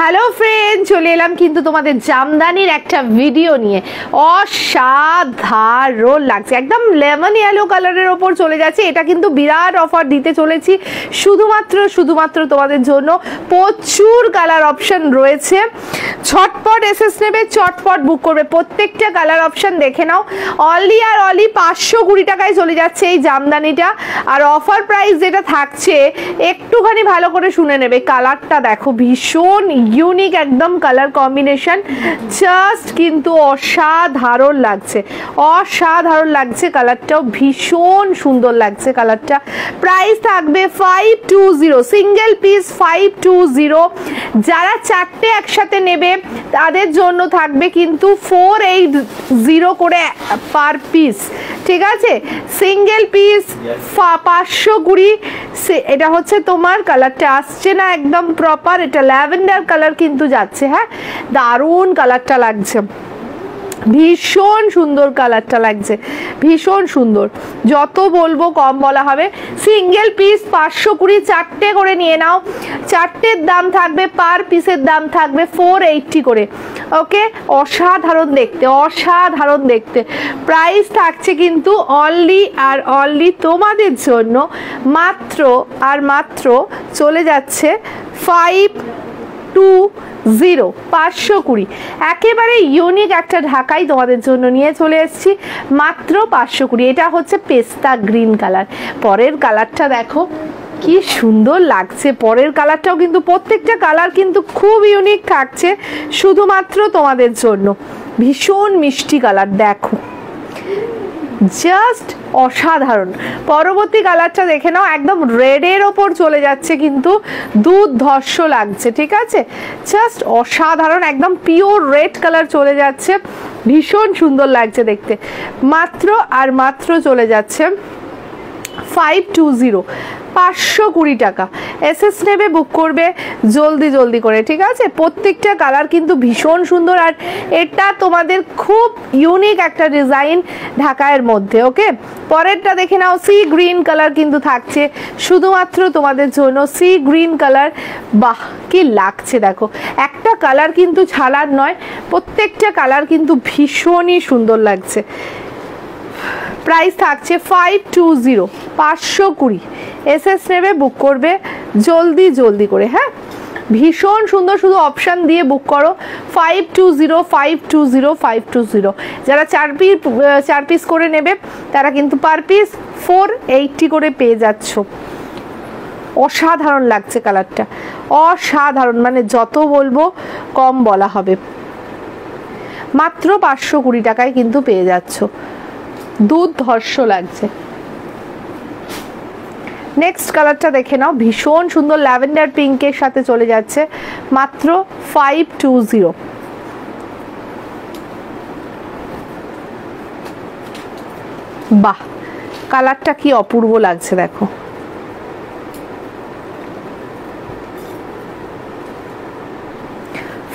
Hello friend, চলে এলাম কিন্তু তোমাদের জামদানির একটা ভিডিও নিয়ে। অসাধারণ লাগছে, একদম লেমন ইয়েলো কালারের ওপর চলে যাচ্ছে। এটা কিন্তু বিরাট অফার দিতে চলেছি শুধুমাত্র তোমাদের জন্য। প্রচুর কালার অপশন রয়েছে, ছটপট এসএস নেবে, চটপট বুক করবে। প্রত্যেকটা কালার অপশন দেখে নাও। অনলি আর অনলি 520 টাকায় চলে যাচ্ছে এই জামদানিটা। আর অফার প্রাইস যেটা থাকছে একটুখানি ভালো করে শুনে নেবে। কালারটা দেখো, ভীষণ ইউনিক একদম কালার কম্বিনেশন, জাস্ট কিন্তু অসাধারণ লাগছে, কালারটাও ভীষণ সুন্দর লাগছে কালারটা। প্রাইস থাকবে 520, সিঙ্গেল পিস 520। যারা চারটে একসাথে নেবে তাদের জন্য থাকবে কিন্তু 480 করে পার পিস, ঠিক আছে। Single piece 520। এটা হচ্ছে তোমার কালারটা আসছে না একদম প্রপার, এটা ল্যাভেন্ডার কালার কিন্তু যাচ্ছে। হ্যাঁ, দারুণ কালারটা লাগছে, ভীষণ সুন্দর কালারটা লাগছে, ভীষণ সুন্দর। যত বলবো কম বলা হবে। সিঙ্গেল পিস 520, চারটে করে নিয়ে নাও। চারটের দাম থাকবে, পার পিসের দাম থাকবে 480 করে। ওকে, অসাধারণ দেখতে। প্রাইস থাকছে কিন্তু অনলি আর অনলি তোমাদের জন্য মাত্র চলে যাচ্ছে 520, একেবারে ইউনিক একটা ঢাকাই তোমাদের জন্য নিয়ে চলে এসেছি মাত্র 520। এটা হচ্ছে পেস্তা গ্রিন কালার। পরের কালারটা দেখো কি সুন্দর লাগছে, পরের কালারটাও কিন্তু প্রত্যেকটা কালার কিন্তু খুব ইউনিক থাকছে শুধুমাত্র তোমাদের জন্য। ভীষণ মিষ্টি কালার, দেখো জাস্ট অসাধারণ। পরবর্তী কালারটা দেখে নাও, একদম রেডের ওপর চলে যাচ্ছে কিন্তু দুর্ধর্ষ লাগছে, ঠিক আছে। জাস্ট অসাধারণ, একদম পিওর রেড কালার চলে যাচ্ছে, ভীষণ সুন্দর লাগছে দেখতে। মাত্র চলে যাচ্ছে 520, 520 টাকা। এসএস নেবে, বুক করবে জলদি করে, ঠিক আছে। প্রত্যেকটা কালার কিন্তু ভীষণ সুন্দর, আর এটা তোমাদের খুব ইউনিক একটা ডিজাইন ঢাকায়ের মধ্যে। ওকে, পরেরটা দেখে নাও। সি গ্রিন কালার কিন্তু থাকছে শুধুমাত্র তোমাদের জন্য, সি গ্রিন কালার। বাহ, কি লাগছে দেখো, একটা কালার কিন্তু ছাড়ার নয়, প্রত্যেকটা কালার কিন্তু ভীষণই সুন্দর লাগছে। প্রাইস থাকছে 520, 520। এসএস নেবে, বুক করবে জলদি করে। হ্যাঁ, ভীষণ সুন্দর, শুধু অপশান দিয়ে বুক করো। 520। যারা চার পিস করে নেবে তারা কিন্তু পার পিস 480 করে পেয়ে যাচ্ছ। অসাধারণ লাগছে কালারটা, অসাধারণ, মানে যত বলবো কম বলা হবে। মাত্র 520 টাকায় কিন্তু পেয়ে যাচ্ছ, দুর্ধর্ষ লাগছে। নেক্সট কালারটা দেখে নাও, ভীষণ সুন্দর ল্যাভেন্ডার পিঙ্কের সাথে চলে যাচ্ছে মাত্র 520। বাহ, কালারটা কি অপূর্ব লাগছে দেখো।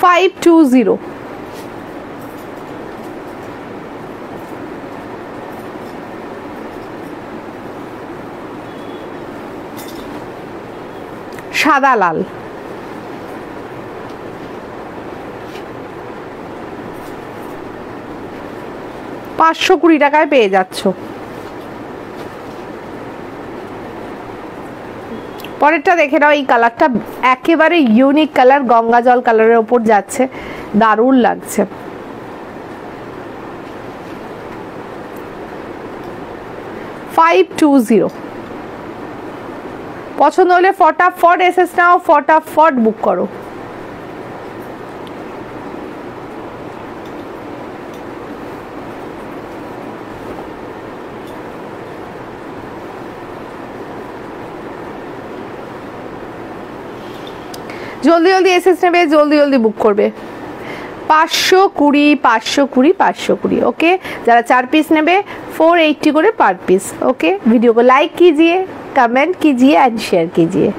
$520। সাদা লাল, 520 টাকায় পেয়ে যাচ্ছ। পরেরটা দেখে নাও, এই কালারটা একেবারে ইউনিক কালার, গঙ্গা জল কালারের ওপর যাচ্ছে, দারুণ লাগছে। $520। পছন্দ হলে ফটাফট এসএস নাও, ফটাফট বুক করো। জলদি এসএস নেবে, জলদি বুক করবে। 520। ओके, जरा 4 पीस नेबे 480 করে पर पीस। ओके, वीडियो को लाइक कीजिए, कमेंट कीजिए एंड शेयर कीजिए।